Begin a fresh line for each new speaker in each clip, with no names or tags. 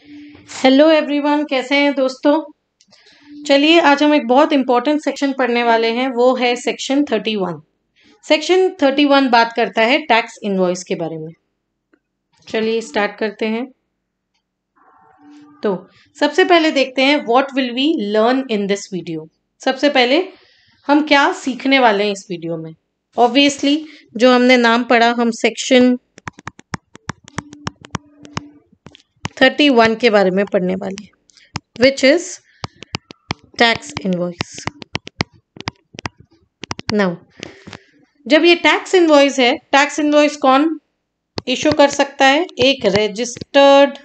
Hello everyone, कैसे हैं दोस्तों। चलिए आज हम एक बहुत इंपॉर्टेंट सेक्शन पढ़ने वाले हैं, वो है सेक्शन 31। सेक्शन 31 बात करता है टैक्स इनवॉइस के बारे में। चलिए स्टार्ट करते हैं। तो सबसे पहले देखते हैं what will we learn in this video. सबसे पहले हम क्या सीखने वाले हैं इस वीडियो में। ऑब्वियसली जो हमने नाम पढ़ा, हम सेक्शन 31 के बारे में पढ़ने वाले हैं, which is tax invoice. Now जब ये टैक्स इनवॉइस है, टैक्स इनवॉइस कौन इशू कर सकता है? एक रजिस्टर्ड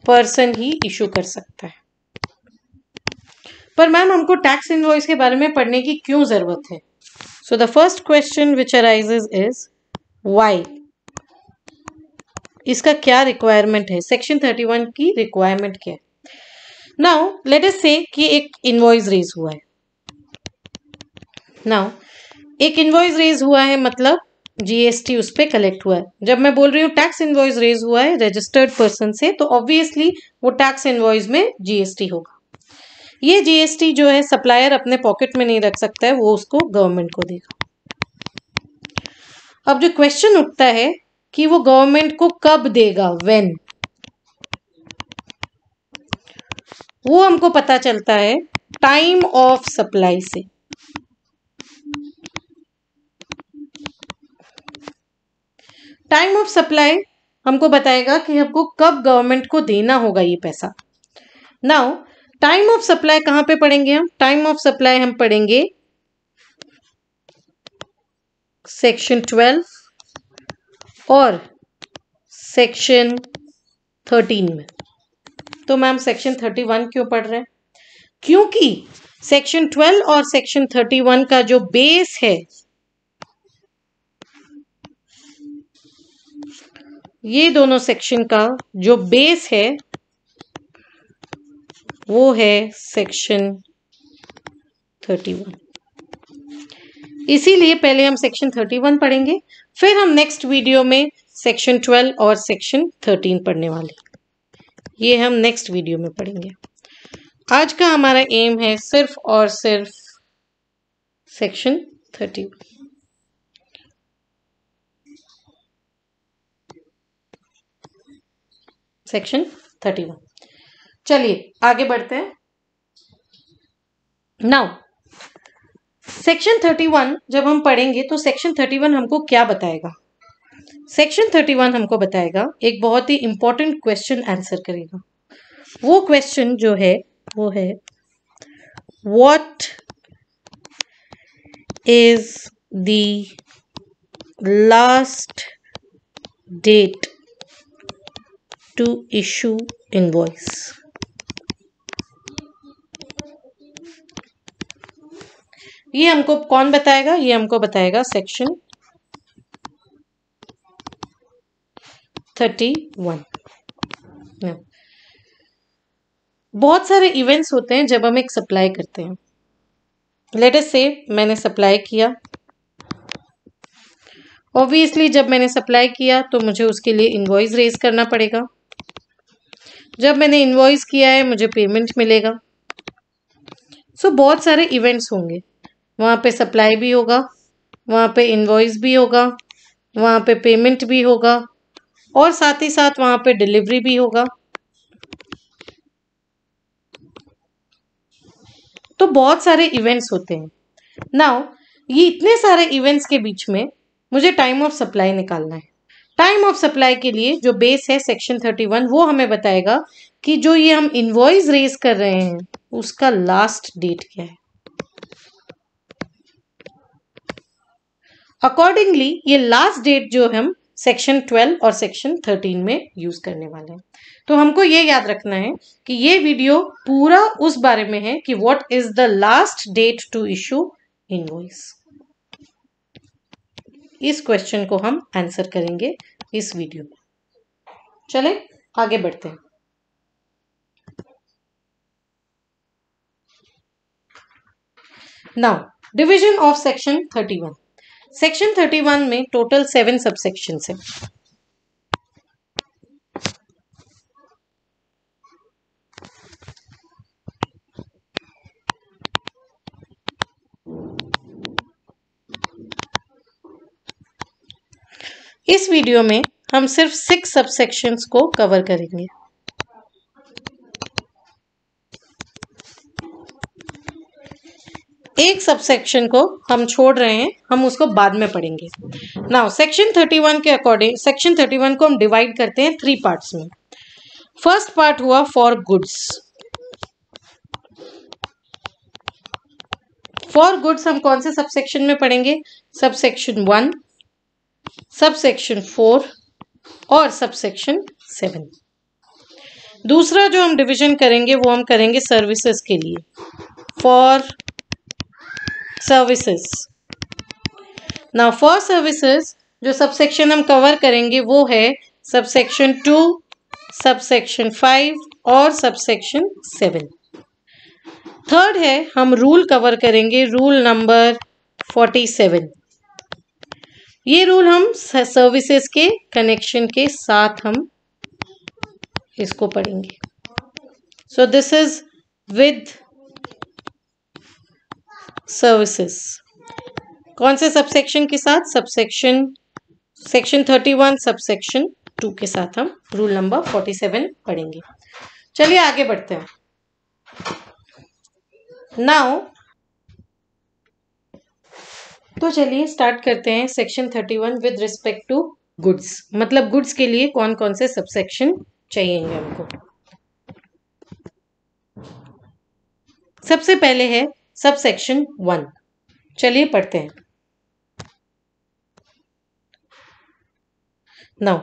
पर्सन ही इशू कर सकता है। पर मैम हमको टैक्स इनवॉइस के बारे में पढ़ने की क्यों जरूरत है? So the first question which arises is why. इसका क्या रिक्वायरमेंट है? सेक्शन 31 की रिक्वायरमेंट क्या है? नाउ लेट अस से कि एक इनवॉइस रेज हुआ है। नाउ एक इनवॉइस रेज हुआ है मतलब जीएसटी उस पर कलेक्ट हुआ है। जब मैं बोल रही हूँ टैक्स इनवॉइस रेज हुआ है रजिस्टर्ड पर्सन से, तो ऑब्वियसली वो टैक्स इनवॉइस में जीएसटी होगा। ये जीएसटी जो है सप्लायर अपने पॉकेट में नहीं रख सकता है, वो उसको गवर्नमेंट को देगा। अब जो क्वेश्चन उठता है कि वो गवर्नमेंट को कब देगा, व्हेन, वो हमको पता चलता है टाइम ऑफ सप्लाई से। टाइम ऑफ सप्लाई हमको बताएगा कि हमको कब गवर्नमेंट को देना होगा ये पैसा। नाउ टाइम ऑफ सप्लाई कहां पे पढ़ेंगे हम? टाइम ऑफ सप्लाई हम पढ़ेंगे सेक्शन 12 और सेक्शन 13 में। तो मैम सेक्शन 31 क्यों पढ़ रहे हैं? क्योंकि सेक्शन 12 और सेक्शन 31 का जो बेस है, ये दोनों सेक्शन का जो बेस है वो है सेक्शन 31। इसीलिए पहले हम सेक्शन 31 पढ़ेंगे, फिर हम नेक्स्ट वीडियो में सेक्शन 12 और सेक्शन 13 पढ़ने वाले। ये हम नेक्स्ट वीडियो में पढ़ेंगे। आज का हमारा एम है सिर्फ और सिर्फ सेक्शन 31। सेक्शन 31। चलिए आगे बढ़ते हैं। नाउ सेक्शन 31 जब हम पढ़ेंगे तो सेक्शन 31 हमको क्या बताएगा? सेक्शन 31 हमको बताएगा, एक बहुत ही इंपॉर्टेंट क्वेश्चन आंसर करेगा। वो क्वेश्चन जो है वो है what is the last date to issue invoice. ये हमको कौन बताएगा? ये हमको बताएगा सेक्शन 31। बहुत सारे इवेंट्स होते हैं जब हम एक सप्लाई करते हैं। लेट अस से मैंने सप्लाई किया। ऑब्वियसली जब मैंने सप्लाई किया तो मुझे उसके लिए इनवॉइस रेज करना पड़ेगा। जब मैंने इनवॉइस किया है मुझे पेमेंट मिलेगा। सो बहुत सारे इवेंट्स होंगे, वहाँ पे सप्लाई भी होगा, वहाँ पे इनवॉइस भी होगा, वहाँ पे पेमेंट भी होगा और साथ ही साथ वहाँ पे डिलीवरी भी होगा। तो बहुत सारे इवेंट्स होते हैं। नाउ ये इतने सारे इवेंट्स के बीच में मुझे टाइम ऑफ सप्लाई निकालना है। टाइम ऑफ सप्लाई के लिए जो बेस है सेक्शन 31, वो हमें बताएगा कि जो ये हम इनवॉइस रेज कर रहे हैं उसका लास्ट डेट क्या है। अकॉर्डिंगली ये लास्ट डेट जो हम सेक्शन 12 और सेक्शन 13 में यूज करने वाले हैं। तो हमको ये याद रखना है कि ये वीडियो पूरा उस बारे में है कि what is the last date to issue invoice. इस क्वेश्चन को हम आंसर करेंगे इस वीडियो में। चले आगे बढ़ते हैं। Now division of section 31। Section 31 में टोटल 7 सबसेक्शन है। इस वीडियो में हम सिर्फ 6 सबसेक्शंस को कवर करेंगे। एक सबसेक्शन को हम छोड़ रहे हैं, हम उसको बाद में पढ़ेंगे। नाउ सेक्शन 31 के अकॉर्डिंग सेक्शन 31 को हम डिवाइड करते हैं 3 पार्ट्स में। फर्स्ट पार्ट हुआ फॉर गुड्स। फॉर गुड्स हम कौन से सबसेक्शन में पढ़ेंगे? सबसेक्शन 1, सबसेक्शन 4 और सबसेक्शन 7। दूसरा जो हम डिवीजन करेंगे वो हम करेंगे सर्विसेज के लिए, for services. Now for services जो सबसेक्शन हम कवर करेंगे वो है सबसेक्शन 2, सबसेक्शन 5 और सबसेक्शन 7। थर्ड है हम रूल कवर करेंगे, रूल नंबर 47। ये रूल हम सर्विसेज के कनेक्शन के साथ हम इसको पढ़ेंगे। सो दिस इज विद सर्विसेज। कौन से सबसेक्शन के साथ? सेक्शन 31 सबसेक्शन 2 के साथ हम रूल नंबर 47 पढ़ेंगे। चलिए आगे बढ़ते हैं। नाउ तो चलिए स्टार्ट करते हैं section 31 with respect to goods. मतलब गुड्स के लिए कौन कौन से सबसेक्शन चाहिए हमको। सबसे पहले है सबसेक्शन 1। चलिए पढ़ते हैं। नाउ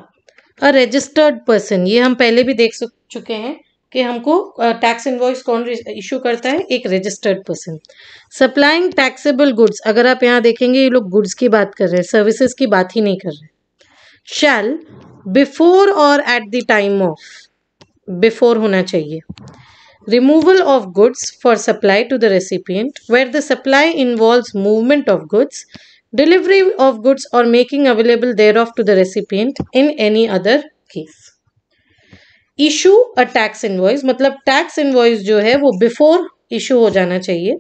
अ रजिस्टर्ड पर्सन, ये हम पहले भी देख चुके हैं कि हमको टैक्स इनवॉइस कौन इशू करता है? एक registered person. Supplying taxable goods, अगर आप यहाँ देखेंगे ये लोग गुड्स की बात कर रहे हैं, सर्विसेज की बात ही नहीं कर रहे। शैल before or at the time of, before होना चाहिए। Removal of goods for supply to the recipient, where the supply involves movement of goods, delivery of goods or making available thereof to the recipient in any other case. Issue a tax invoice, मतलब tax invoice जो है वो before issue हो जाना चाहिए,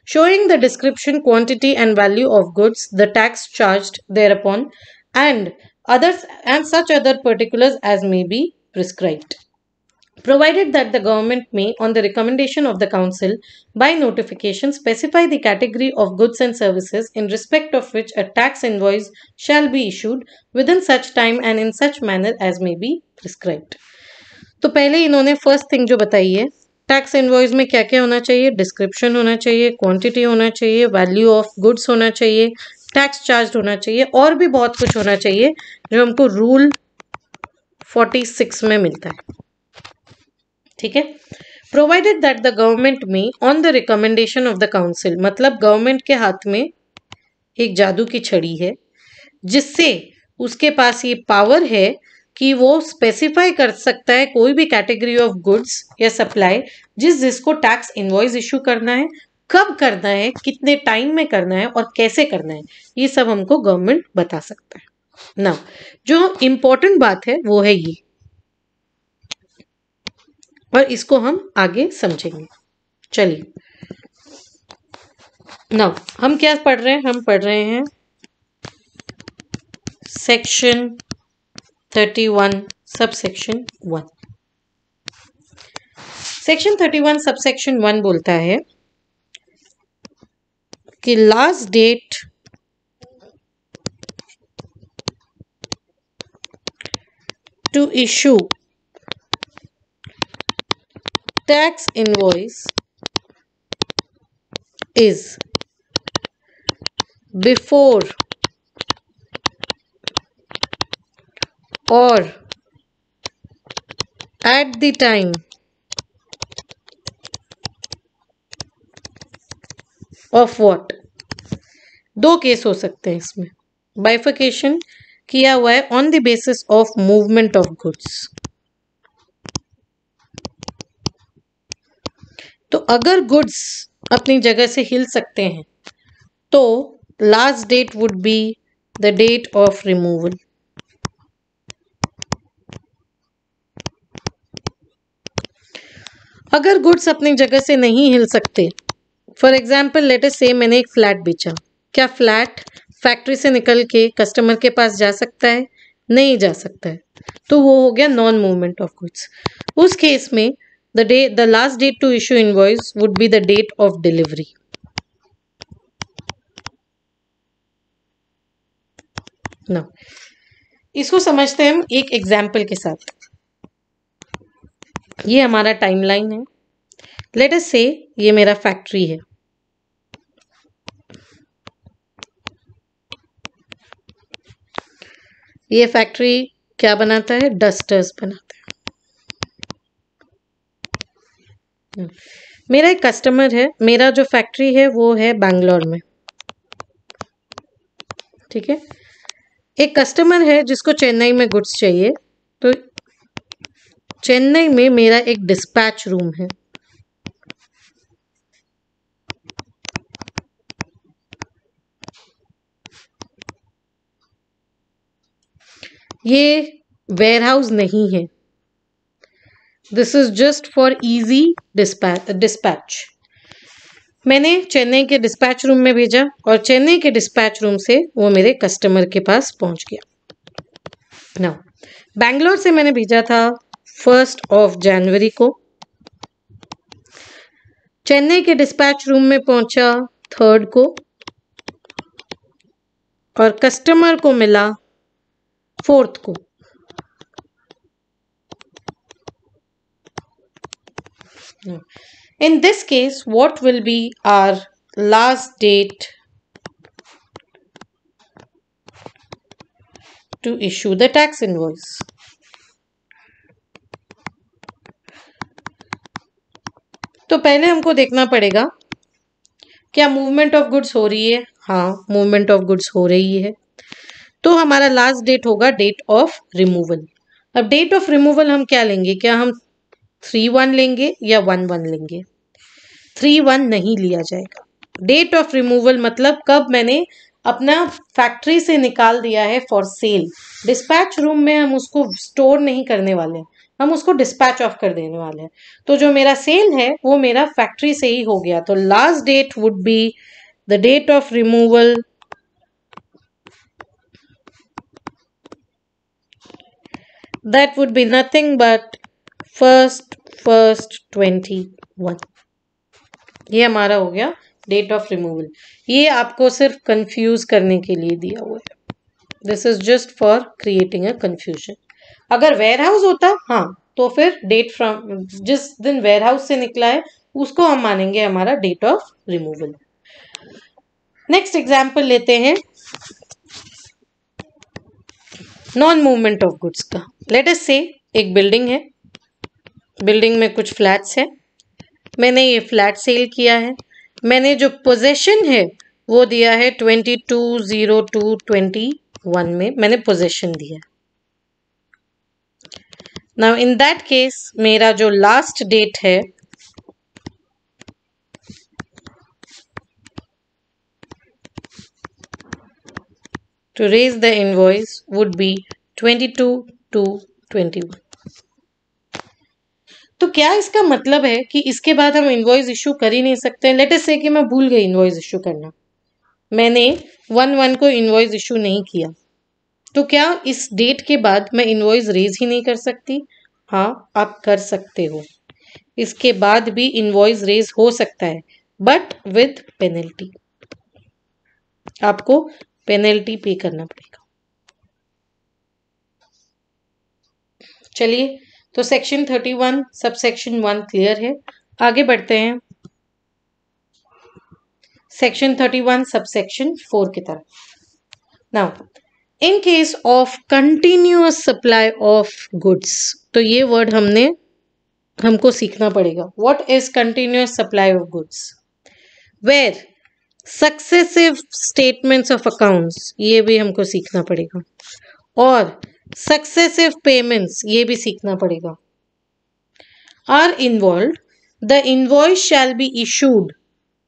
showing the description, quantity and value of goods, the tax charged thereupon and others and such other particulars as may be prescribed. Provided that the government may, on the recommendation of the council, by notification specify the category of goods and services in respect of which a tax invoice shall be issued within such time and in such manner as may be prescribed. तो पहले इन्होंने first thing जो बताई है, tax invoice में क्या क्या होना चाहिए? डिस्क्रिप्शन होना चाहिए, क्वांटिटी होना चाहिए, वैल्यू ऑफ गुड्स होना चाहिए, टैक्स चार्ज होना चाहिए और भी बहुत कुछ होना चाहिए जो हमको रूल 46 में मिलता है। ठीक है। प्रोवाइडेड दैट द गवर्नमेंट में on the recommendation of the council, मतलब गवर्नमेंट के हाथ में एक जादू की छड़ी है जिससे उसके पास ये पावर है कि वो स्पेसिफाई कर सकता है कोई भी कैटेगरी ऑफ गुड्स या सप्लाई जिसको टैक्स इनवॉइस इशू करना है, कब करना है, कितने टाइम में करना है और कैसे करना है, ये सब हमको गवर्नमेंट बता सकता है ना। जो इम्पोर्टेंट बात है वो है ये, और इसको हम आगे समझेंगे। चलिए नाउ हम क्या पढ़ रहे हैं? हम पढ़ रहे हैं सेक्शन 31 सबसेक्शन 1। सेक्शन 31 सबसेक्शन 1 बोलता है कि last date to issue tax invoice is before or at the time of what? दो केस हो सकते हैं इसमें, बाइफिकेशन किया हुआ है on the basis of movement of goods. तो अगर गुड्स अपनी जगह से हिल सकते हैं तो last date would be the date of removal. अगर गुड्स अपनी जगह से नहीं हिल सकते, फॉर एग्जाम्पल लेट अस से मैंने एक फ्लैट बेचा, क्या फ्लैट फैक्ट्री से निकल के कस्टमर के पास जा सकता है? नहीं जा सकता है, तो वो हो गया नॉन मूवमेंट ऑफ गुड्स। उस केस में the last date to issue invoice would be the date of delivery. ना, इसको समझते हैं हम एक एग्जाम्पल के साथ। ये हमारा टाइमलाइन है। लेट अस से ये मेरा फैक्ट्री है। ये फैक्ट्री क्या बनाता है? डस्टर्स बनाता है। मेरा एक कस्टमर है, मेरा जो फैक्ट्री है वो है बैंगलोर में, ठीक है। एक कस्टमर है जिसको चेन्नई में गुड्स चाहिए, तो चेन्नई में मेरा एक डिस्पैच रूम है। ये वेयरहाउस नहीं है, this is just for easy dispatch. मैंने चेन्नई के डिस्पैच रूम में भेजा और चेन्नई के डिस्पैच रूम से वो मेरे कस्टमर के पास पहुंच गया। नाउ बैंगलोर से मैंने भेजा था 1 जनवरी को, चेन्नई के डिस्पैच रूम में पहुंचा 3 को और कस्टमर को मिला 4 को। In this case, what will be our last date to issue the tax invoice? तो पहले हमको देखना पड़ेगा क्या मूवमेंट ऑफ गुड्स हो रही है। हाँ, मूवमेंट ऑफ गुड्स हो रही है, तो हमारा लास्ट डेट होगा डेट ऑफ रिमूवल। अब डेट ऑफ रिमूवल हम क्या लेंगे? क्या हम 3/1 लेंगे या 1/1 लेंगे? 3/1 नहीं लिया जाएगा। डेट ऑफ रिमूवल मतलब कब मैंने अपना फैक्ट्री से निकाल दिया है फॉर सेल। डिस्पैच रूम में हम उसको स्टोर नहीं करने वाले हैं, हम उसको डिस्पैच ऑफ कर देने वाले हैं। तो जो मेरा सेल है वो मेरा फैक्ट्री से ही हो गया, तो last date would be the date of removal that would be nothing but 1/1/21। ये हमारा हो गया डेट ऑफ रिमूवल। ये आपको सिर्फ कंफ्यूज करने के लिए दिया हुआ है, this is just for creating a confusion. अगर वेयरहाउस होता हाँ, तो फिर डेट फ्रॉम जिस दिन वेयरहाउस से निकला है उसको हम मानेंगे हमारा date of removal. Next example लेते हैं नॉन मूवमेंट ऑफ गुड्स का। लेट अस से एक बिल्डिंग है, बिल्डिंग में कुछ फ्लैट्स है, मैंने ये फ्लैट सेल किया है, मैंने जो पोजेशन है वो दिया है 22/02/21 में मैंने पोजेशन दिया। नाउ इन दैट केस मेरा जो लास्ट डेट है to raise the invoice would be 22/2/21। तो क्या इसका मतलब है कि इसके बाद हम इनवॉइस इशू कर ही नहीं सकते? लेट अस से कि मैं भूल गई इनवॉइस इशू करना, मैंने 1/1 को इनवॉइस इशू नहीं किया, तो क्या इस डेट के बाद मैं इनवॉइस रेज ही नहीं कर सकती? हाँ, आप कर सकते हो, इसके बाद भी इनवॉइस रेज हो सकता है, बट विद पेनल्टी। आपको पेनल्टी पे करना पड़ेगा। चलिए, तो सेक्शन 31 सब सेक्शन 1 क्लियर है। आगे बढ़ते हैं सेक्शन 31 सब सेक्शन 4 की तरफ। Now in case of continuous supply of goods, तो ये वर्ड हमको सीखना पड़ेगा। What is continuous supply of goods? Where successive statements of accounts, ये भी हमको सीखना पड़ेगा, और सक्सेसिव पेमेंट्स, ये भी सीखना पड़ेगा, are involved, the invoice shall be issued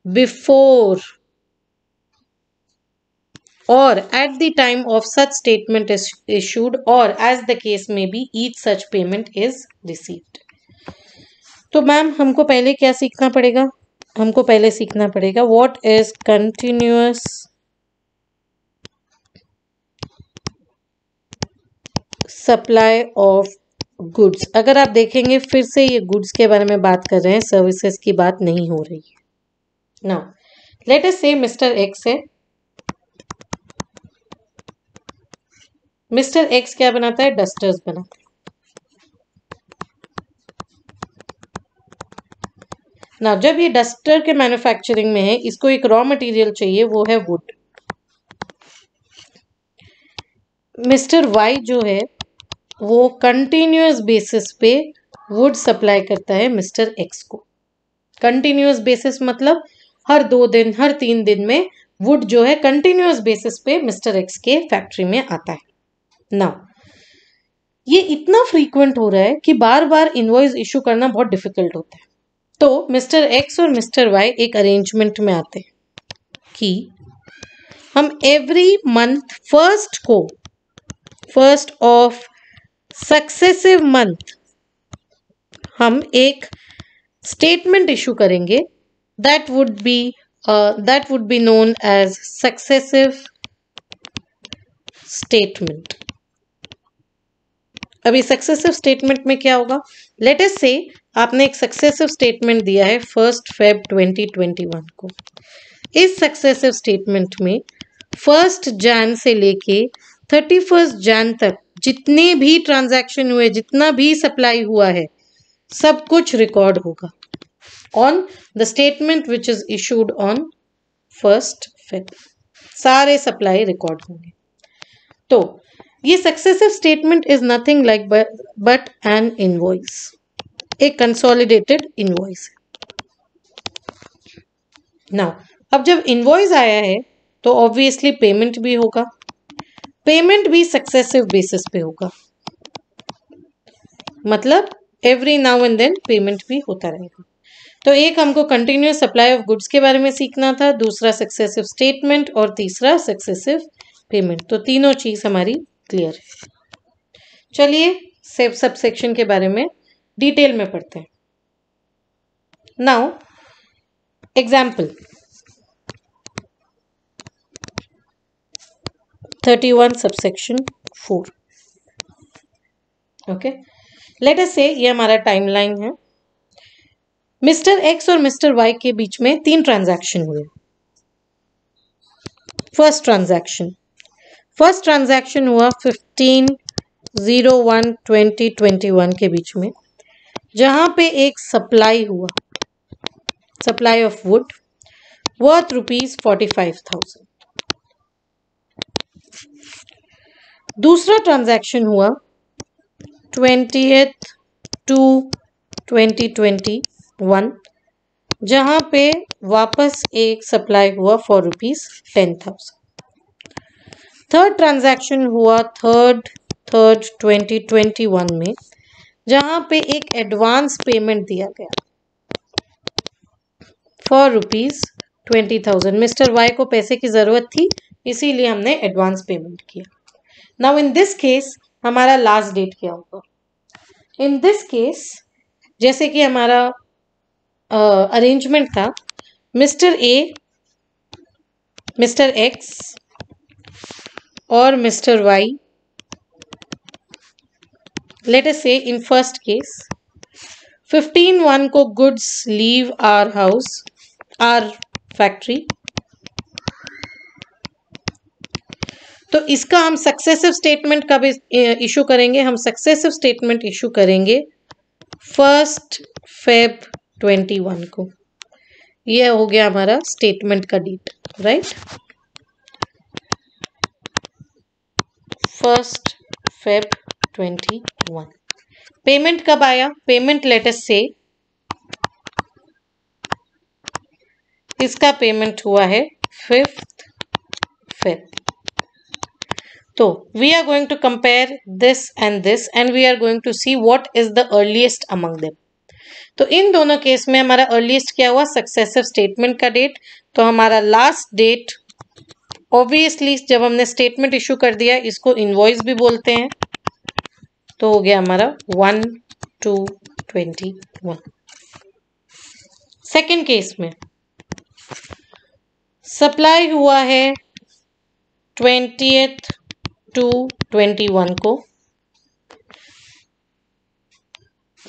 before or at the time of such statement is issued or as the case may be each such payment is received। तो मैम हमको पहले क्या सीखना पड़ेगा? हमको पहले सीखना पड़ेगा what is continuous supply of goods. अगर आप देखेंगे फिर से ये गुड्स के बारे में बात कर रहे हैं, सर्विसेज की बात नहीं हो रही है। नाउ लेट अस से मिस्टर एक्स है। मिस्टर एक्स क्या बनाता है? डस्टर्स बनाता है। ना जब ये डस्टर के मैन्युफैक्चरिंग में है, इसको एक रॉ मटेरियल चाहिए, वो है वुड। मिस्टर वाई जो है वो कंटिन्यूअस बेसिस पे वुड सप्लाई करता है मिस्टर एक्स को। कंटिन्यूअस बेसिस मतलब हर 2 दिन, हर 3 दिन में वुड जो है कंटिन्यूअस बेसिस पे मिस्टर एक्स के फैक्ट्री में आता है। नाउ ये इतना फ्रीक्वेंट हो रहा है कि बार बार इनवॉइस इशू करना बहुत डिफिकल्ट होता है। तो मिस्टर एक्स और मिस्टर वाई एक अरेंजमेंट में आते हैं कि हम every month first of successive month हम एक स्टेटमेंट इशू करेंगे that would be known as successive statement. अभी सक्सेसिव स्टेटमेंट में क्या होगा? लेट अस से आपने एक सक्सेसिव स्टेटमेंट दिया है 1 Feb 2021 को। इस सक्सेसिव स्टेटमेंट में 1 Jan से लेके 31 Jan तक जितने भी ट्रांजैक्शन हुए, जितना भी सप्लाई हुआ है, सब कुछ रिकॉर्ड होगा on the statement which is issued on 1 Feb। सारे सप्लाई रिकॉर्ड होंगे। तो ये successive statement is nothing like but N invoice, एक कंसोलिडेटेड इनवॉइस। नाउ अब जब इनवॉइस आया है तो ऑब्वियसली पेमेंट भी होगा। पेमेंट भी सक्सेसिव बेसिस पे होगा, मतलब every now and then payment भी होता रहेगा। तो एक हमको कंटिन्यूअस सप्लाई ऑफ गुड्स के बारे में सीखना था, दूसरा सक्सेसिव स्टेटमेंट और तीसरा सक्सेसिव पेमेंट। तो तीनों चीज हमारी क्लियर है। चलिए सब सेक्शन के बारे में डिटेल में पढ़ते हैं। Now example 31 subsection 4। Okay, late us से ये हमारा टाइमलाइन है। मिस्टर एक्स और मिस्टर वाई के बीच में 3 ट्रांजैक्शन हुए। फर्स्ट ट्रांजैक्शन हुआ 15/01/2021 के बीच में, जहां पे एक सप्लाई हुआ, सप्लाई ऑफ वुड वर्थ ₹45,000। दूसरा ट्रांजैक्शन हुआ 20/2/2021, जहां पे वापस एक सप्लाई हुआ फॉर ₹10,000। थर्ड ट्रांजैक्शन हुआ 3/3/2021 में, जहां पे एक एडवांस पेमेंट दिया गया फॉर ₹20,000। मिस्टर वाई को पैसे की जरूरत थी, इसीलिए हमने एडवांस पेमेंट किया। नाउ इन दिस केस हमारा लास्ट डेट क्या होगा? इन दिस केस जैसे कि हमारा अरेंजमेंट था, मिस्टर ए, मिस्टर एक्स और मिस्टर वाई, लेट अस से इन फर्स्ट केस 15/1 को goods leave our house, our factory. तो इसका हम सक्सेसिव स्टेटमेंट कब इशू करेंगे? हम सक्सेसिव स्टेटमेंट इशू करेंगे 1 Feb 2021 को। यह हो गया हमारा स्टेटमेंट का डेट, राइट? 1 Feb 2021। पेमेंट कब आया? पेमेंट लेट अस से इसका पेमेंट हुआ है 5th Feb। तो we are going to compare this and we are going to see what is the earliest among them. तो इन दोनों केस में हमारा अर्लीस्ट क्या हुआ? सक्सेसिव स्टेटमेंट का डेट। तो हमारा लास्ट डेट ऑब्वियसली जब हमने स्टेटमेंट इशू कर दिया, इसको इनवॉइस भी बोलते हैं, तो हो गया हमारा 1/2/21। सेकेंड केस में सप्लाई हुआ है 20th/2/21 को,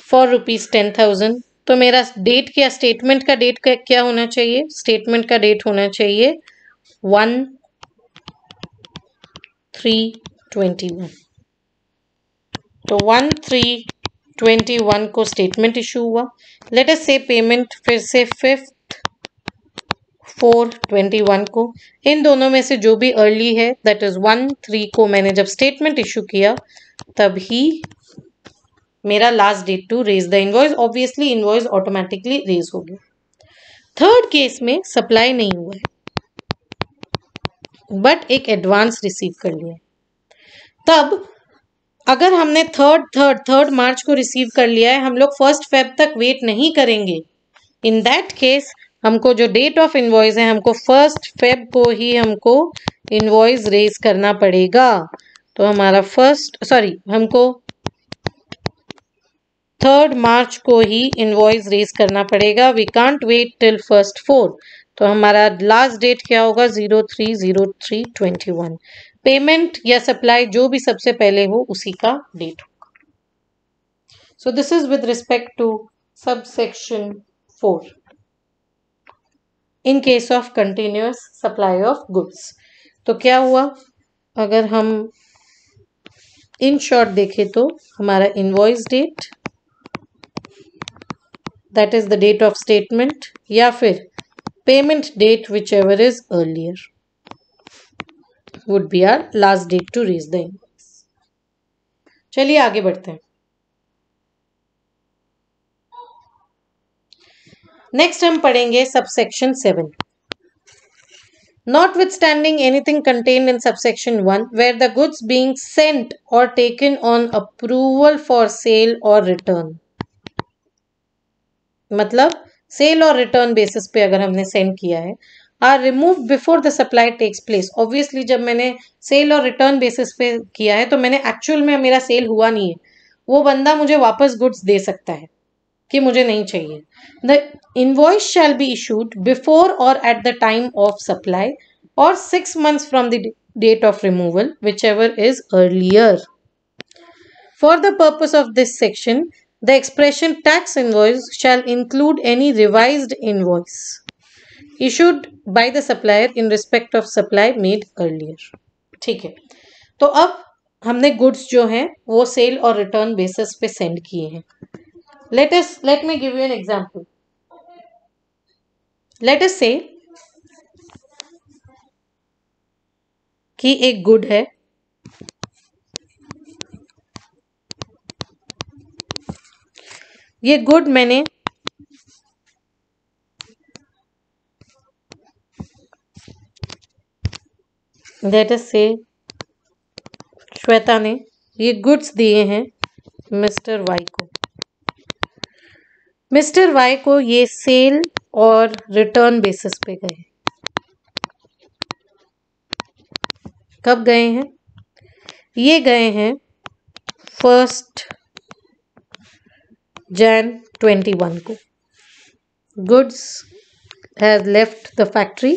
फॉर ₹10,000। तो मेरा डेट क्या, स्टेटमेंट का डेट क्या होना चाहिए? स्टेटमेंट का डेट होना चाहिए 1/3/21। तो 1/3/21 को स्टेटमेंट इशू हुआ। लेट अस से पेमेंट फिर से 5/4/21 को। इन दोनों में से जो भी अर्ली है, दैट इज 1/3 को मैंने जब स्टेटमेंट इशू किया तब ही मेरा last date to raise the invoice. Obviously invoice automatically raise हो गया। थर्ड केस में सप्लाई नहीं हुआ है बट एक एडवांस रिसीव कर लिया है। तब अगर हमने थर्ड मार्च को रिसीव कर लिया है, हम लोग 1 फेब तक वेट नहीं करेंगे। इन दैट केस हमको जो डेट ऑफ इनवॉइस है, हमको 1 फेब को ही हमको इनवॉइस रेज करना पड़ेगा। तो हमारा हमको 3 मार्च को ही इनवॉइस रेज करना पड़ेगा। We can't wait till 1/4। तो हमारा लास्ट डेट क्या होगा? 03/03/21। पेमेंट या सप्लाई जो भी सबसे पहले हो उसी का डेट होगा। So this is with respect to subsection 4 in case of continuous supply of goods. तो क्या हुआ? अगर हम इन शॉर्ट देखें तो हमारा invoice date, that is the date of statement, या फिर payment date which ever is earlier would be our last date to raise the invoice. चलिए आगे बढ़ते हैं। नेक्स्ट हम पढ़ेंगे subsection 7। Notwithstanding anything contained in subsection 1 where the goods being sent or taken on approval for sale or return, मतलब sale और return basis पे अगर हमने सेंड किया है, or remove before the supply takes place. Obviously जब मैंने cell और रिटर्न बेसिस पे किया है तो मैंने एक्चुअल में मेरा सेल हुआ नहीं है, वो बंदा मुझे वापस गुड्स दे सकता है कि मुझे नहीं चाहिए। The invoice shall be issued before or at the time of supply or 6 months from the date of removal, which ever is earlier. For the purpose of this section, the expression tax invoice shall include any revised invoice issued by the supplier in respect of supply made earlier। ठीक है, तो अब हमने goods जो हैं वो cell और return basis पे सेंड किए हैं। let me give you an example। let us say कि एक गुड है, ये गुड मैंने लेट अस से श्वेता ने ये गुड्स दिए हैं मिस्टर वाई को। मिस्टर वाई को ये सेल और रिटर्न बेसिस पे गए। कब गए हैं? ये गए हैं 1 Jan 21 को। Goods has left the factory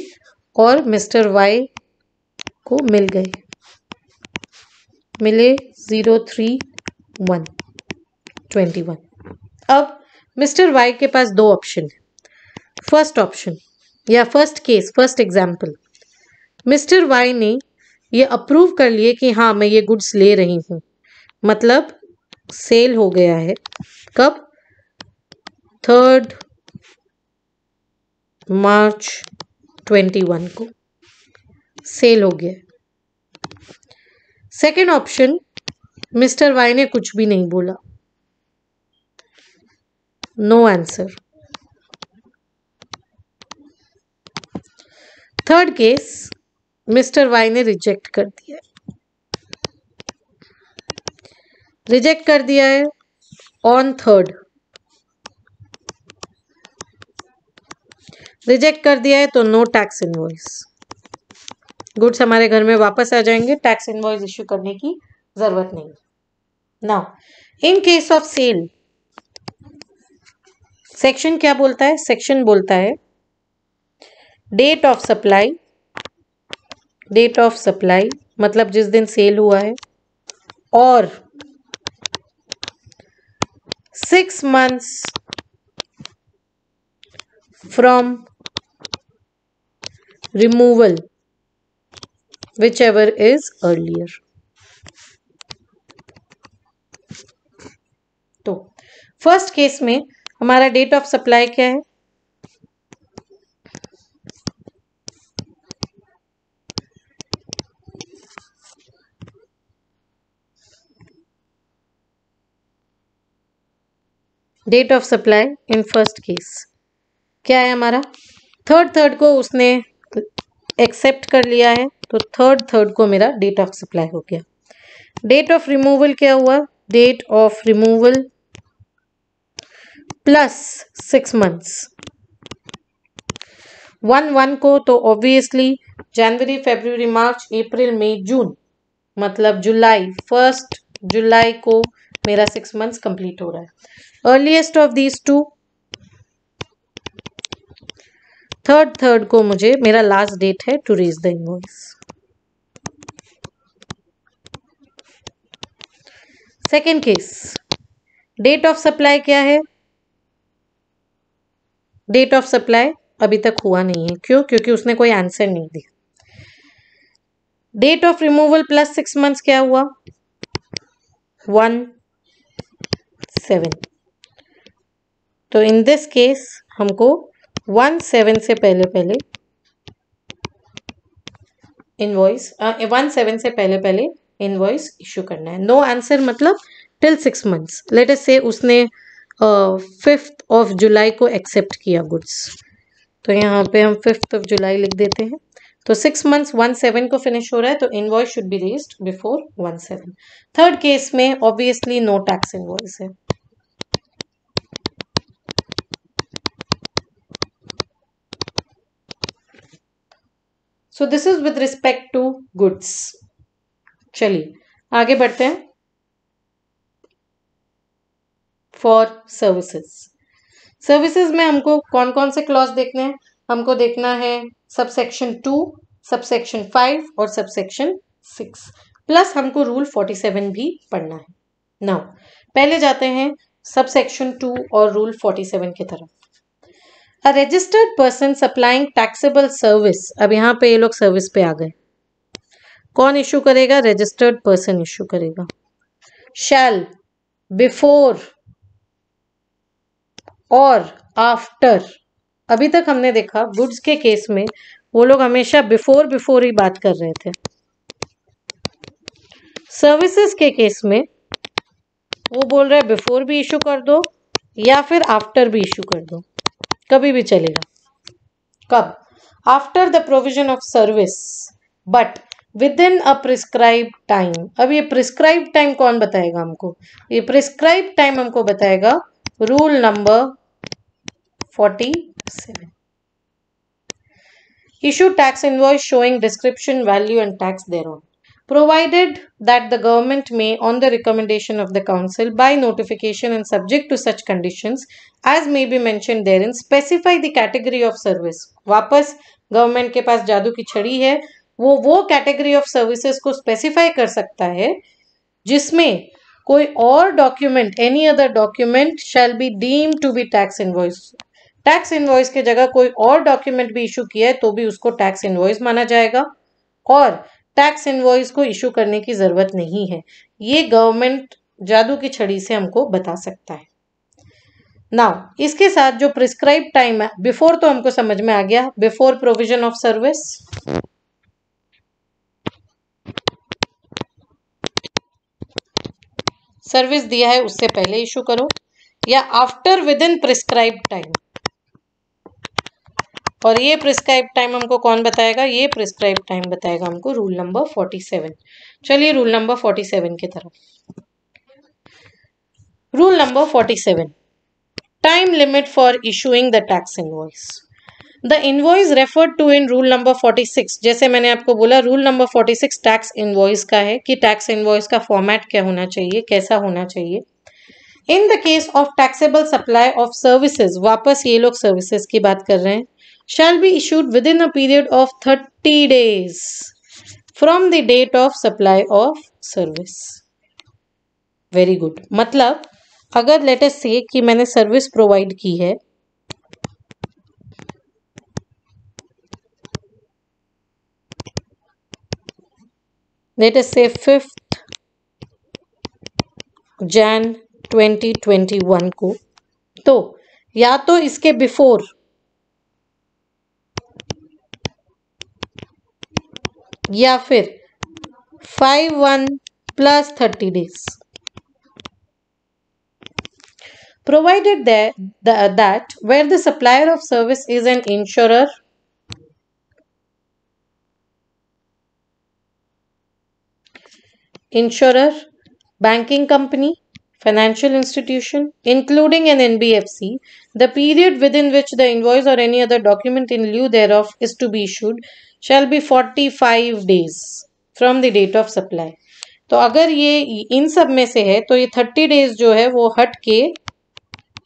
और मिस्टर वाई को मिले 03/1/21। अब मिस्टर वाई के पास 2 ऑप्शन है। फर्स्ट ऑप्शन या फर्स्ट एग्जाम्पल, मिस्टर वाई ने ये अप्रूव कर लिए कि हाँ मैं ये गुड्स ले रही हूँ, मतलब सेल हो गया है। कब? 3 मार्च 21 को सेल हो गया। सेकेंड ऑप्शन, मिस्टर वाई ने कुछ भी नहीं बोला, no answer. Third case, mister Y ने रिजेक्ट कर दिया है ऑन 3rd। रिजेक्ट कर दिया है तो नो टैक्स इनवॉइस, गुड्स हमारे घर में वापस आ जाएंगे, टैक्स इनवॉइस इश्यू करने की जरूरत नहीं। Now in case of sale, section क्या बोलता है? सेक्शन बोलता है डेट ऑफ सप्लाई मतलब जिस दिन सेल हुआ है, और 6 months from removal, whichever is earlier. तो फर्स्ट केस में हमारा डेट ऑफ सप्लाई क्या है? Date of supply in first case क्या है हमारा? थर्ड को उसने एक्सेप्ट कर लिया है, तो थर्ड को मेरा डेट ऑफ सप्लाई हो गया। डेट ऑफ रिमूवल क्या हुआ? Date of removal plus 6 months. 1 को तो ऑब्वियसली जनवरी, फरवरी, मार्च, अप्रैल, मई, जून, मतलब जुलाई, 1 जुलाई को मेरा 6 मंथ्स कंप्लीट हो रहा है। Earliest of these two, third को मुझे मेरा लास्ट डेट है to raise the invoice. Second case, date of supply क्या है? डेट ऑफ सप्लाई अभी तक हुआ नहीं है। क्यों? क्योंकि उसने कोई आंसर नहीं दिया। Date of removal plus 6 months क्या हुआ? 1/7। तो इन दिस केस हमको 1/7 से पहले इनवॉइस 1/7 से पहले इनवॉइस इशू करना है। नो आंसर मतलब टिल 6 मंथ्स। लेट अस से उसने 5 जुलाई को एक्सेप्ट किया गुड्स, तो यहाँ पे हम 5 जुलाई लिख देते हैं। तो 6 मंथ्स 1/7 को फिनिश हो रहा है, तो invoice should be raised before 1/7। Third case में ऑब्वियसली नो टैक्स इनवॉइस है। So this is with respect to goods. चलिए आगे बढ़ते हैं फॉर सर्विसेज। सर्विसेज में हमको कौन कौन से क्लॉज देखने हैं? हमको देखना है सबसेक्शन 2, सबसेक्शन 5 और सबसेक्शन 6, प्लस हमको रूल 47 भी पढ़ना है। नाउ पहले जाते हैं सबसेक्शन 2 और रूल 47 की तरफ। A registered person supplying taxable service, अब यहाँ पे ये लोग सर्विस पे आ गए। कौन इशू करेगा? रजिस्टर्ड पर्सन इशू करेगा। शैल बिफोर और आफ्टर, अभी तक हमने देखा गुड्स के केस में वो लोग हमेशा बिफोर ही बात कर रहे थे। सर्विसेज के केस में वो बोल रहे हैं बिफोर भी इशू कर दो या फिर आफ्टर भी इशू कर दो, कभी भी चलेगा। कब? After the provision of service but with in a prescribe time. अब ये प्रिस्क्राइब टाइम कौन बताएगा हमको? ये प्रिस्क्राइब टाइम हमको बताएगा rule number 47। Issue tax invoice showing description, value and tax thereon, provided that the government may, on the recommendation of the council, by notification and subject to such conditions as may be mentioned therein, specify the category of service। वापस government के पास जादू की छड़ी है, वो category of services को specify कर सकता है जिसमें कोई और document, any other document shall be deem to be tax invoice. Tax invoice के जगह कोई और डॉक्यूमेंट भी इशू किया है तो भी उसको टैक्स इनवॉइस माना जाएगा और टैक्स इनवॉइस को इशू करने की जरूरत नहीं है। ये गवर्नमेंट जादू की छड़ी से हमको बता सकता है। नाउ इसके साथ जो प्रिस्क्राइब टाइम है, बिफोर तो हमको समझ में आ गया, before provision of service, service दिया है उससे पहले इशू करो, या after with in prescribe time. और ये प्रिस्क्राइब टाइम हमको कौन बताएगा? ये प्रिस्क्राइब टाइम बताएगा हमको रूल नंबर 47। चलिए रूल नंबर 47 की तरफ। Rule number 47, time limit for issuing the tax invoice. The invoice referred to in rule number 46, जैसे मैंने आपको बोला रूल नंबर 46 टैक्स इनवॉइस का है कि टैक्स इनवॉइस का फॉर्मेट क्या होना चाहिए, कैसा होना चाहिए। In the case of taxable supply of services, वापस ये लोग सर्विसेज की बात कर रहे हैं, shall be issued within a period of 30 days from the date of supply of service। Very good. मतलब अगर लेट अस से कि मैंने सर्विस प्रोवाइड की है, लेट अस से 5 Jan 2021 को, तो या तो इसके बिफोर या फिर 5/1 plus 30 days, provided that where the supplier of service is an insurer, banking company, financial institution, including an NBFC, the period within which the invoice or any other document in lieu thereof is to be issued shall be 45 days from the date of supply. तो अगर ये इन सब में से है तो ये 30 days जो है वो हट के,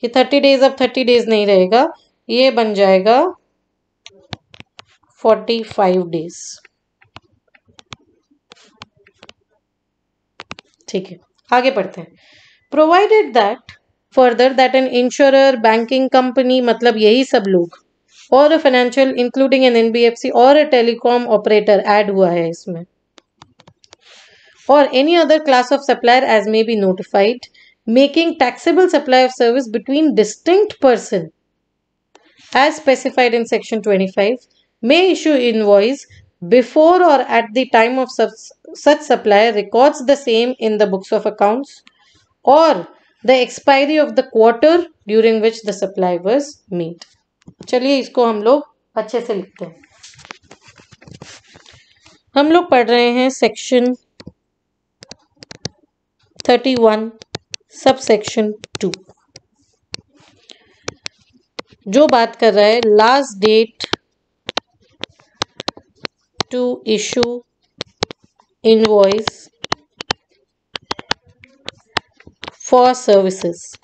ये 30 डेज अब 30 डेज नहीं रहेगा, ये बन जाएगा 45 डेज। ठीक है, आगे पढ़ते हैं। Provided that further that an insurer, banking company मतलब यही सब लोग, और फाइनेंशियल इंक्लूडिंग एन एनबीएफसी और अ टेलीकॉम ऑपरेटर ऐड हुआ है इसमें, or any other class of supplier as may be notified, making taxable supply of service between distinct person as specified in section 25, may issue invoice before or at the time of such supplier records the same in the books of accounts, or the expiry of the quarter during which the supply was made. चलिए इसको हम लोग अच्छे से लिखते हैं। हम लोग पढ़ रहे हैं सेक्शन 31 सबसेक्शन 2, जो बात कर रहा है last date to issue invoice for services.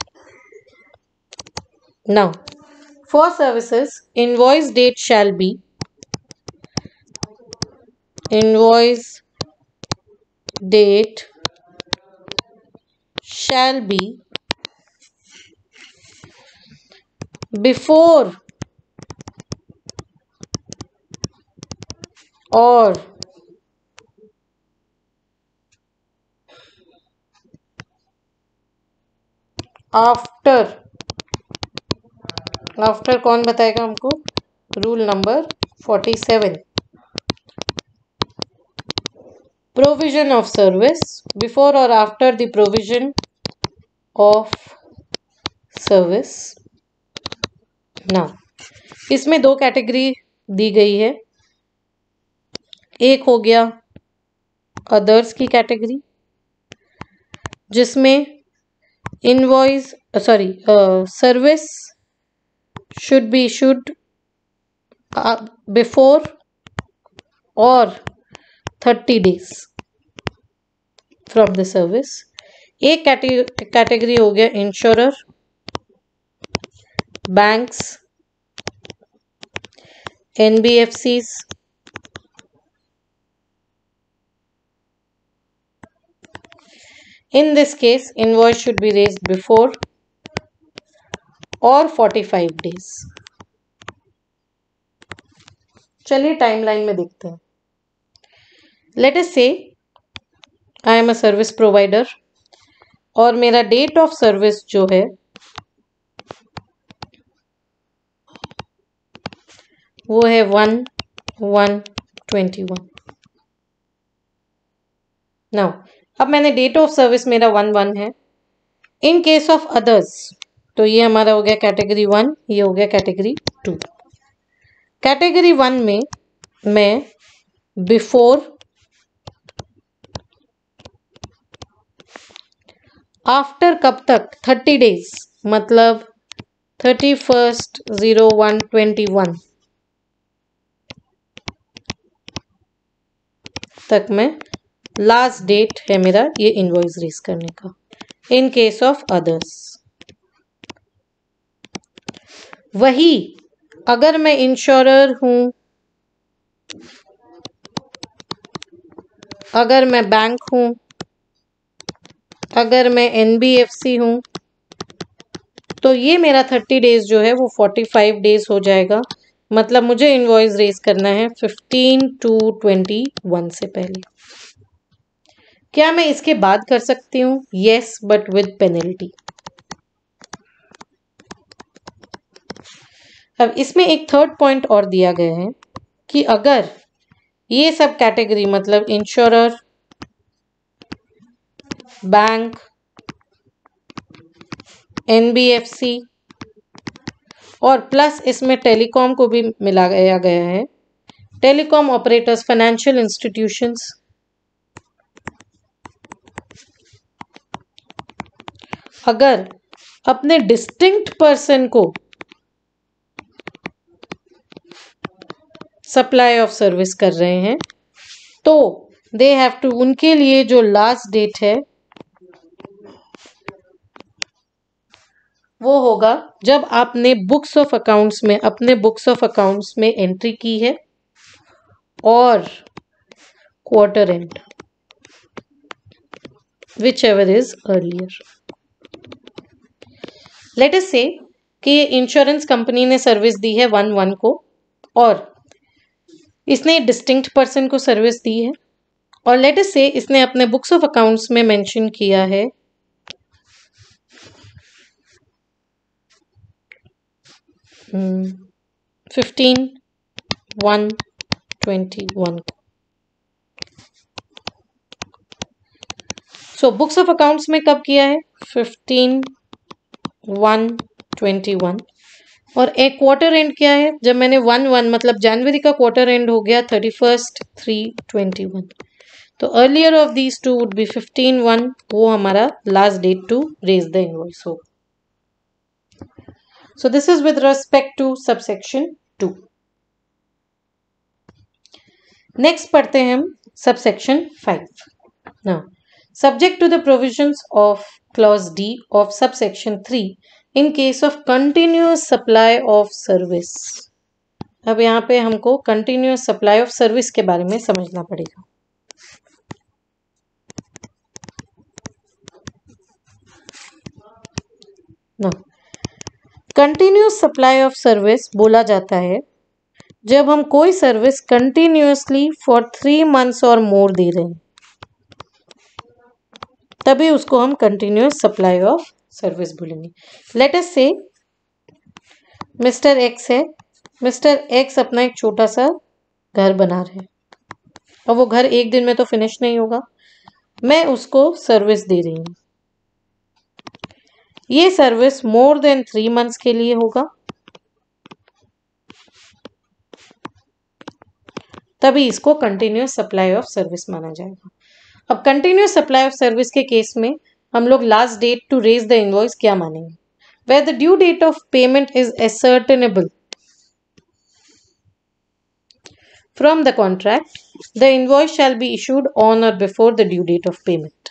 Now for services invoice date shall be before or after कौन बताएगा हमको? Rule number 47, provision of service, before or after the provision of service. Now इसमें दो कैटेगरी दी गई है, एक हो गया अदर्स की कैटेगरी, जिसमें invoice service should be issued before or 30 days from the service। एक कैटेगरी हो गया insurer, banks, NBFCs, in this case invoice should be raised before और 45 days। चलिए टाइमलाइन में देखते हैं। लेट अस से I am a service provider और मेरा डेट ऑफ सर्विस जो है वो है 1/1/21। नाउ अब मैंने डेट ऑफ सर्विस मेरा 1/1 है। इन केस ऑफ अदर्स तो ये हमारा हो गया कैटेगरी 1, ये हो गया कैटेगरी 2। कैटेगरी 1 में मैं बिफोर, आफ्टर कब तक? 30 डेज, मतलब 31/01/21 तक मैं, लास्ट डेट है मेरा ये इनवॉइस रेज करने का। इन केस ऑफ अदर्स वही अगर मैं इंश्योरर हूं, अगर मैं बैंक हूं, अगर मैं एनबीएफसी हूं, तो ये मेरा 30 डेज जो है वो 45 डेज हो जाएगा। मतलब मुझे इनवॉइस रेज करना है 15/2/21 से पहले। क्या मैं इसके बाद कर सकती हूँ? Yes, but with penalty. अब इसमें एक थर्ड पॉइंट और दिया गया है कि अगर ये सब कैटेगरी मतलब इंश्योरर, बैंक, एनबीएफसी और प्लस इसमें टेलीकॉम को भी मिलाया गया है, टेलीकॉम ऑपरेटर्स, फाइनेंशियल इंस्टीट्यूशंस, अगर अपने डिस्टिंक्ट पर्सन को सप्लाई ऑफ सर्विस कर रहे हैं तो दे हैव टू, उनके लिए जो लास्ट डेट है वो होगा जब आपने बुक्स ऑफ अकाउंट्स में, अपने बुक्स ऑफ अकाउंट्स में एंट्री की है और quarter and, which ever is earlier. Late us से कि ये इंश्योरेंस कंपनी ने सर्विस दी है 1/1 को और इसने डिस्टिंक्ट पर्सन को सर्विस दी है और लेट अस से इसने अपने बुक्स ऑफ अकाउंट्स में मेंशन किया है 15/1/21 को। सो बुक्स ऑफ अकाउंट्स में कब किया है? 15/1/21। और एक क्वार्टर एंड क्या है? जब मैंने 1/1 मतलब जनवरी का क्वार्टर एंड हो गया 31/3/21। तो earlier of these two would be 15/1, वो हमारा last date to raise the invoice हो। So this is with respect to subsection 2। Next पढ़ते हैं हम subsection 5। Now subject to the provisions of clause D of subsection 3 in case of continuous supply of service। अब यहाँ पे हमको continuous supply of service के बारे में समझना पड़ेगा। ना continuous supply of service बोला जाता है जब हम कोई सर्विस continuously for 3 months और more दे रहे हैं, तभी उसको हम कंटिन्यूअस सप्लाई ऑफ सर्विस बोलेंगे। लेट अस से मिस्टर एक्स है, मिस्टर एक्स अपना एक छोटा सा घर बना रहे हैं और वो घर एक दिन में तो फिनिश नहीं होगा, मैं उसको सर्विस दे रही हूँ। ये सर्विस मोर देन 3 मंथ्स के लिए होगा, तभी इसको कंटिन्यूअस सप्लाई ऑफ सर्विस माना जाएगा। अब कंटिन्यूअस सप्लाई ऑफ सर्विस के केस में हम लोग last date to raise the invoice क्या मानेंगे? Where the due date of payment is ascertainable from the contract, the invoice shall be issued on or before the due date of payment.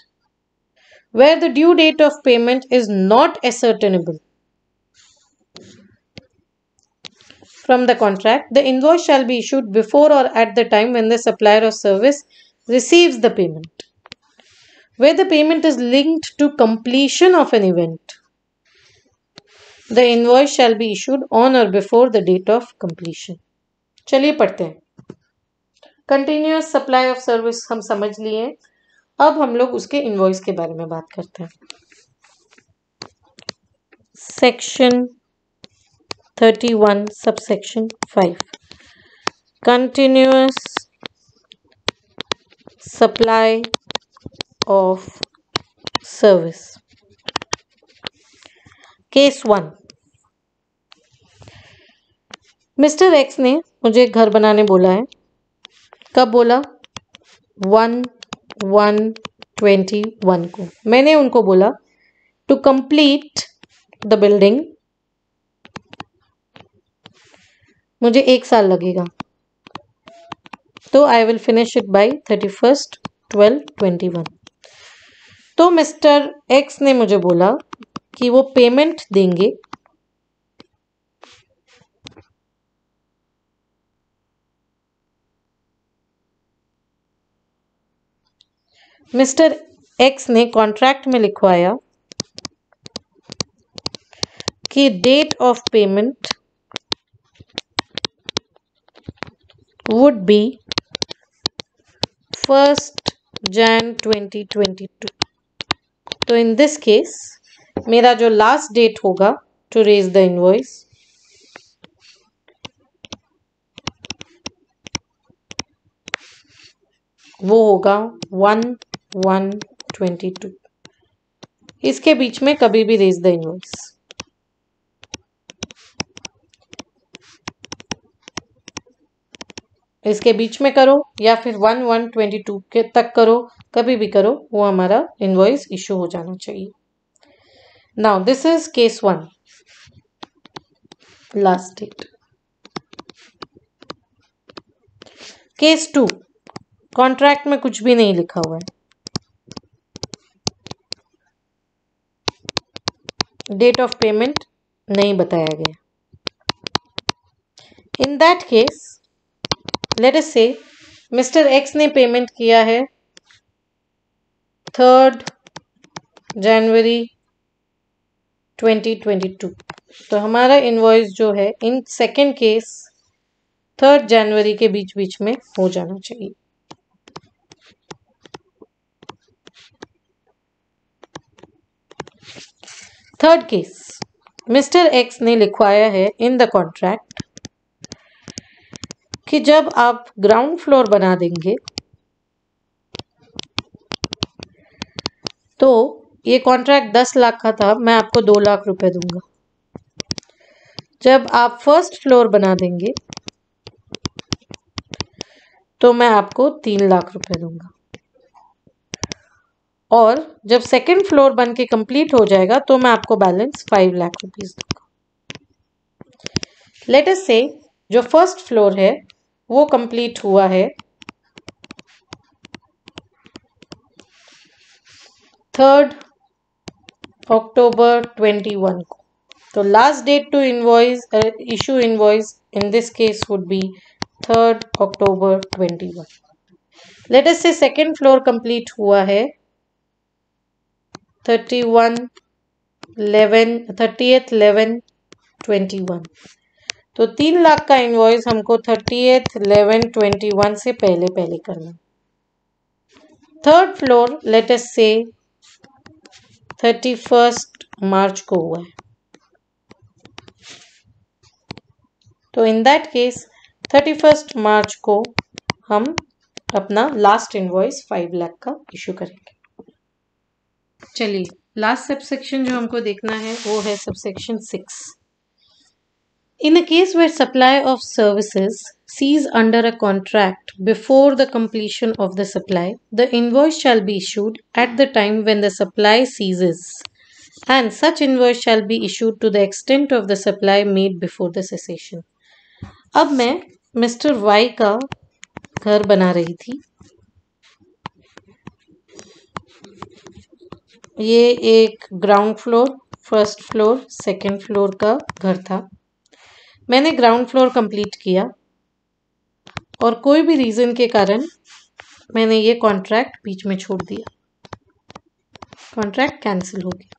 Where the due date of payment is not ascertainable from the contract, the invoice shall be issued before or at the time when the supplier of service receives the payment. Where the payment is linked to completion of an event, the invoice shall be issued on or before the date of completion. चलिए पढ़ते हैं। Continuous supply of service हम समझ लिए, अब हम लोग उसके इनवॉइस के बारे में बात करते हैं। Section 31 subsection 5 continuous supply of service. Case 1, mister x ने मुझे एक घर बनाने बोला है। कब बोला? 1/1/21 को। मैंने उनको बोला टू कंप्लीट द बिल्डिंग मुझे 1 साल लगेगा, तो I will finish it by 31/12/21। तो मिस्टर एक्स ने मुझे बोला कि वो पेमेंट देंगे मिस्टर एक्स ने कॉन्ट्रैक्ट में लिखवाया कि date of payment would be 1 Jan 2022. तो इन दिस केस मेरा जो लास्ट डेट होगा टू रेज द इनवॉइस वो होगा 1/1/22। इसके बीच में कभी भी रेज द इनवॉइस। इसके बीच में करो या फिर 1/1/22 के तक करो, कभी भी करो, वो हमारा इनवॉइस इशू हो जाना चाहिए। Now this is case 1, last date. Case 2, contract में कुछ भी नहीं लिखा हुआ है, डेट ऑफ पेमेंट नहीं बताया गया। In that case late us से मिस्टर एक्स ने पेमेंट किया है 3 जनवरी 2022। तो हमारा इनवॉइस जो है इन सेकेंड केस 3 जनवरी के बीच बीच में हो जाना चाहिए। थर्ड केस, मिस्टर एक्स ने लिखवाया है इन द कॉन्ट्रैक्ट कि जब आप ग्राउंड फ्लोर बना देंगे तो ये कॉन्ट्रैक्ट 10 लाख का था, मैं आपको 2 लाख रुपए दूंगा। जब आप फर्स्ट फ्लोर बना देंगे तो मैं आपको 3 लाख रुपए दूंगा, और जब सेकंड फ्लोर बन के कंप्लीट हो जाएगा तो मैं आपको बैलेंस 5 लाख रुपीस दूंगा। लेट अस से जो फर्स्ट फ्लोर है वो कंप्लीट हुआ है 3 अक्टूबर 21 को। तो last date to invoice issue invoice in this case would be 3 October 21। Let us say second floor complete हुआ है 30th/11/21। तो 3 लाख का इनवॉइस हमको 30th/11/21 से पहले पहले करना। थर्ड फ्लोर लेट अस से 31 मार्च को हुआ है, तो इन दैट केस 31 मार्च को हम अपना लास्ट इनवॉइस 5 लाख का इशू करेंगे। चलिए लास्ट सबसेक्शन जो हमको देखना है वो है subsection 6। In a case where supply of services cease under a contract before the completion of the supply, the invoice shall be issued at the time when the supply ceases, and such invoice shall be issued to the extent of the supply made before the cessation. अब मैं mister Y का घर बना रही थी। ये एक ground floor, first floor, second floor का घर था। मैंने ग्राउंड फ्लोर कंप्लीट किया और कोई भी रीज़न के कारण मैंने ये कॉन्ट्रैक्ट बीच में छोड़ दिया, कॉन्ट्रैक्ट कैंसिल हो गया।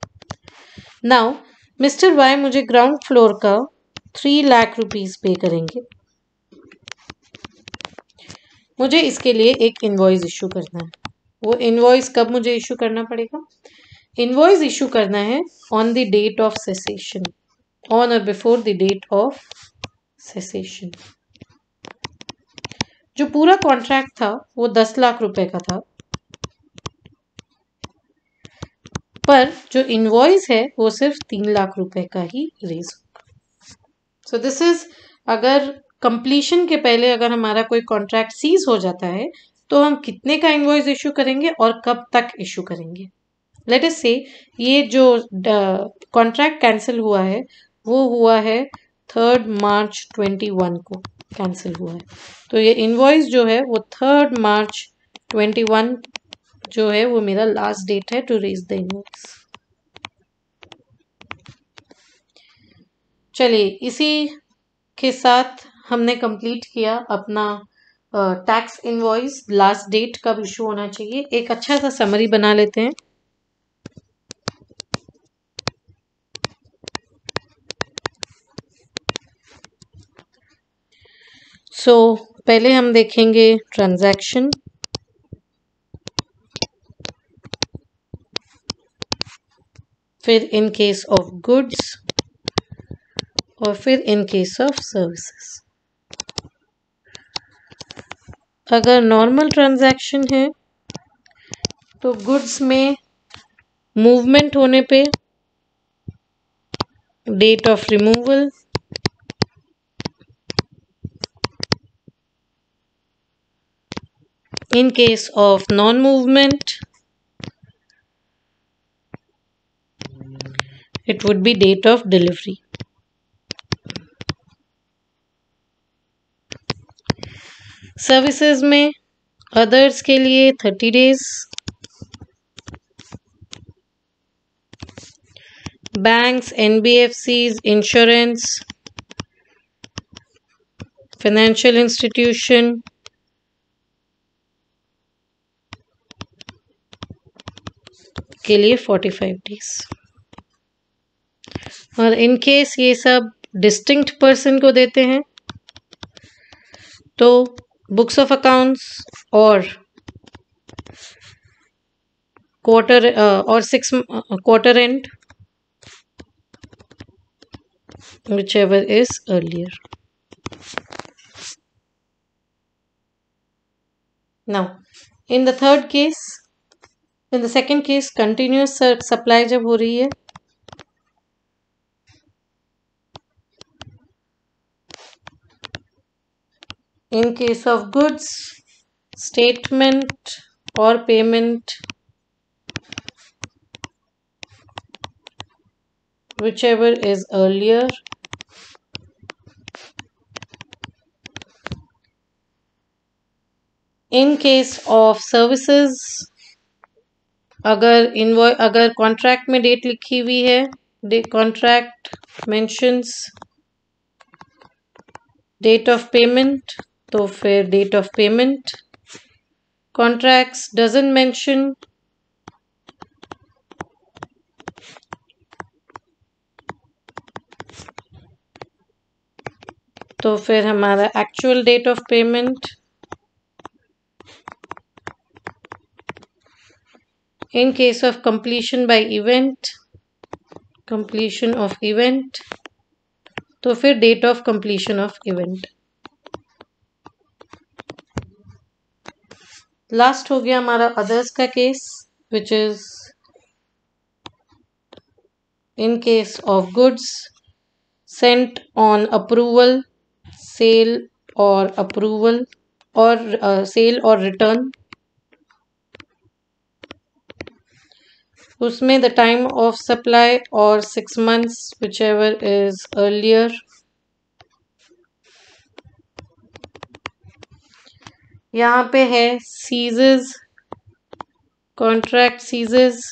नाउ मिस्टर वाई मुझे ग्राउंड फ्लोर का 3 लाख रुपीस पे करेंगे। मुझे इसके लिए एक इनवॉइस इशू करना है। वो इनवॉइस कब मुझे इशू करना पड़ेगा? इनवॉइस इशू करना है on the date of cessation, on or before the date of cessation. जो पूरा कॉन्ट्रैक्ट था वो 10 लाख रुपए का था, पर जो इनवॉइस है वो सिर्फ 3 लाख रुपए का ही रेज होगा। सो दिस इज, अगर कंप्लीशन के पहले अगर हमारा कोई कॉन्ट्रैक्ट सीज हो जाता है तो हम कितने का इनवॉइस इशू करेंगे और कब तक इशू करेंगे। लेट अस से ये जो कॉन्ट्रैक्ट कैंसिल हुआ है वो हुआ है 3 मार्च 21 को कैंसिल हुआ है, तो ये इनवॉइस जो है वो 3 मार्च 21 जो है वो मेरा लास्ट डेट है टू रेज द इनवॉइस। चलिए इसी के साथ हमने कंप्लीट किया अपना टैक्स इनवॉइस, लास्ट डेट कब इशू होना चाहिए। एक अच्छा सा समरी बना लेते हैं। सो पहले हम देखेंगे ट्रांजैक्शन, फिर इन केस ऑफ गुड्स और फिर इन केस ऑफ सर्विसेज। अगर नॉर्मल ट्रांजैक्शन है तो गुड्स में मूवमेंट होने पे date of removal, in case of non-movement it would be date of delivery. Services में अदर्स के लिए 30 days, banks, NBFCs, insurance, financial institution, के लिए 45 days। और इन केस ये सब डिस्टिंक्ट पर्सन को देते हैं तो बुक्स ऑफ अकाउंट्स और क्वार्टर और 6 quarter and, whichever is earlier. Now in the third case, in the second case, continuous supply जब हो रही है in case of goods, statement or payment, whichever is earlier, in case of services, अगर contract में date लिखी हुई है, contract mentions date of payment तो फिर date of payment, contracts doesn't mention तो फिर हमारा actual date of payment, in case of completion by event, completion of event तो फिर date of completion of event। Last हो गया हमारा अदर्स का case, which is in case of goods sent on approval, sale or approval or sale or return, उसमें the time of supply or 6 months, whichever is earlier। यहाँ पे है ceases, contract ceases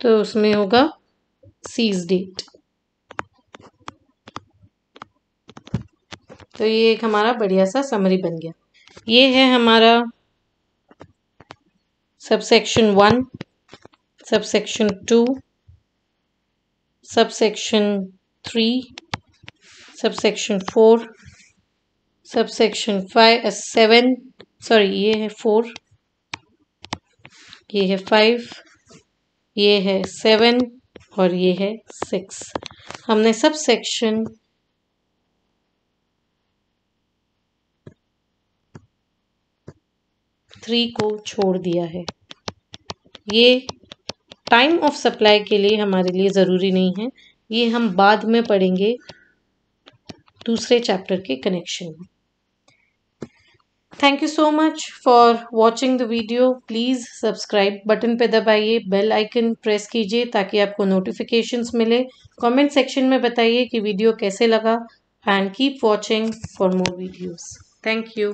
तो उसमें होगा सीज डेट। तो ये एक हमारा बढ़िया सा समरी बन गया। ये है हमारा subsection 1, subsection 2, subsection 3, subsection 4, subsection 7, sorry ये है 4, ये है 5, ये है 7 और ये है 6। हमने सबसेक्शन 3 को छोड़ दिया है। ये टाइम ऑफ सप्लाई के लिए हमारे लिए ज़रूरी नहीं है, ये हम बाद में पढ़ेंगे दूसरे चैप्टर के कनेक्शन में। Thank you so much for watching the video. Please subscribe button पे दबाइए, बेल आइकन प्रेस कीजिए ताकि आपको नोटिफिकेशंस मिले। कमेंट सेक्शन में बताइए कि वीडियो कैसे लगा and keep watching for more videos. Thank you.